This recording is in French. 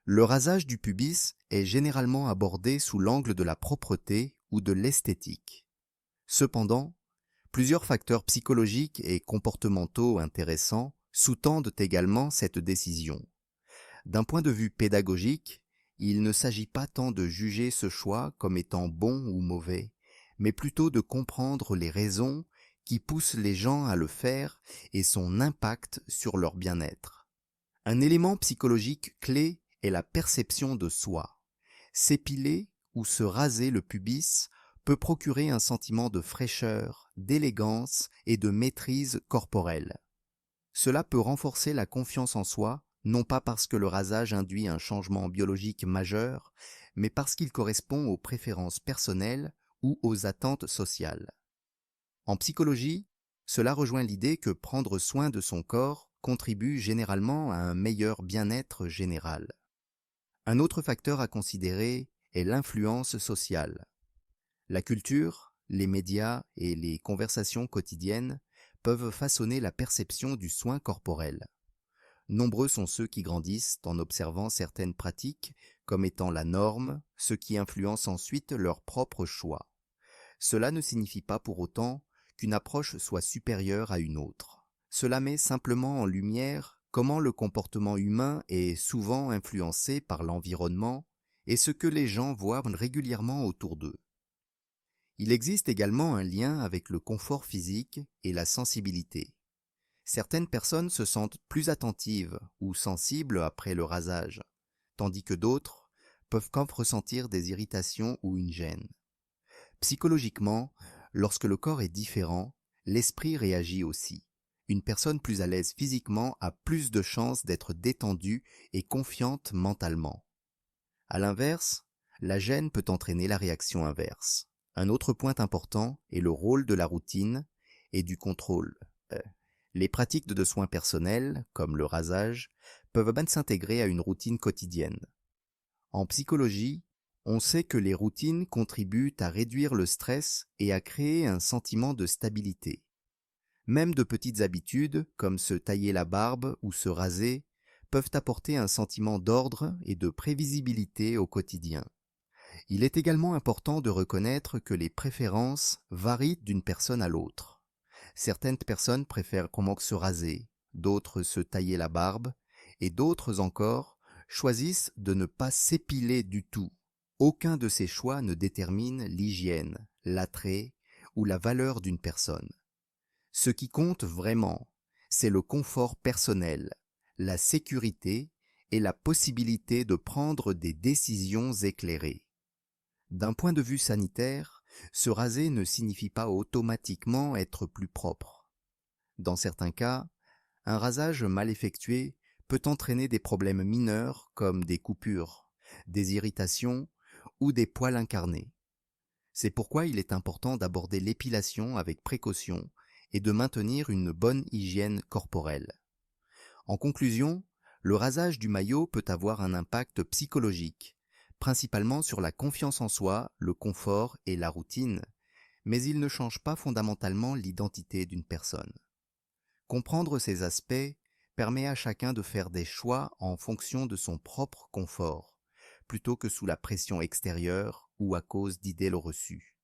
Le rasage du pubis est généralement abordé sous l'angle de la propreté ou de l'esthétique. Cependant, plusieurs facteurs psychologiques et comportementaux intéressants sous-tendent également cette décision. D'un point de vue pédagogique, il ne s'agit pas tant de juger ce choix comme étant bon ou mauvais, mais plutôt de comprendre les raisons qui poussent les gens à le faire et son impact sur leur bien-être. Un élément psychologique clé est la perception de soi. S'épiler ou se raser le pubis peut procurer un sentiment de fraîcheur, d'élégance et de maîtrise corporelle. Cela peut renforcer la confiance en soi, non pas parce que le rasage induit un changement biologique majeur, mais parce qu'il correspond aux préférences personnelles ou aux attentes sociales. En psychologie, cela rejoint l'idée que prendre soin de son corps contribue généralement à un meilleur bien-être général. Un autre facteur à considérer est l'influence sociale. La culture, les médias et les conversations quotidiennes peuvent façonner la perception du soin corporel. Nombreux sont ceux qui grandissent en observant certaines pratiques comme étant la norme, ce qui influence ensuite leur propre choix. Cela ne signifie pas pour autant qu'une approche soit supérieure à une autre. Cela met simplement en lumière comment le comportement humain est souvent influencé par l'environnement et ce que les gens voient régulièrement autour d'eux. Il existe également un lien avec le confort physique et la sensibilité. Certaines personnes se sentent plus attentives ou sensibles après le rasage, tandis que d'autres peuvent comme ressentir des irritations ou une gêne. Psychologiquement, lorsque le corps est différent, l'esprit réagit aussi. Une personne plus à l'aise physiquement a plus de chances d'être détendue et confiante mentalement. À l'inverse, la gêne peut entraîner la réaction inverse. Un autre point important est le rôle de la routine et du contrôle. Les pratiques de soins personnels, comme le rasage, peuvent même s'intégrer à une routine quotidienne. En psychologie, on sait que les routines contribuent à réduire le stress et à créer un sentiment de stabilité. Même de petites habitudes, comme se tailler la barbe ou se raser, peuvent apporter un sentiment d'ordre et de prévisibilité au quotidien. Il est également important de reconnaître que les préférences varient d'une personne à l'autre. Certaines personnes préfèrent comment se raser, d'autres se tailler la barbe, et d'autres encore choisissent de ne pas s'épiler du tout. Aucun de ces choix ne détermine l'hygiène, l'attrait ou la valeur d'une personne. Ce qui compte vraiment, c'est le confort personnel, la sécurité et la possibilité de prendre des décisions éclairées. D'un point de vue sanitaire, se raser ne signifie pas automatiquement être plus propre. Dans certains cas, un rasage mal effectué peut entraîner des problèmes mineurs comme des coupures, des irritations ou des poils incarnés. C'est pourquoi il est important d'aborder l'épilation avec précaution et de maintenir une bonne hygiène corporelle. En conclusion, le rasage du maillot peut avoir un impact psychologique, principalement sur la confiance en soi, le confort et la routine, mais il ne change pas fondamentalement l'identité d'une personne. Comprendre ces aspects permet à chacun de faire des choix en fonction de son propre confort, plutôt que sous la pression extérieure ou à cause d'idées reçues.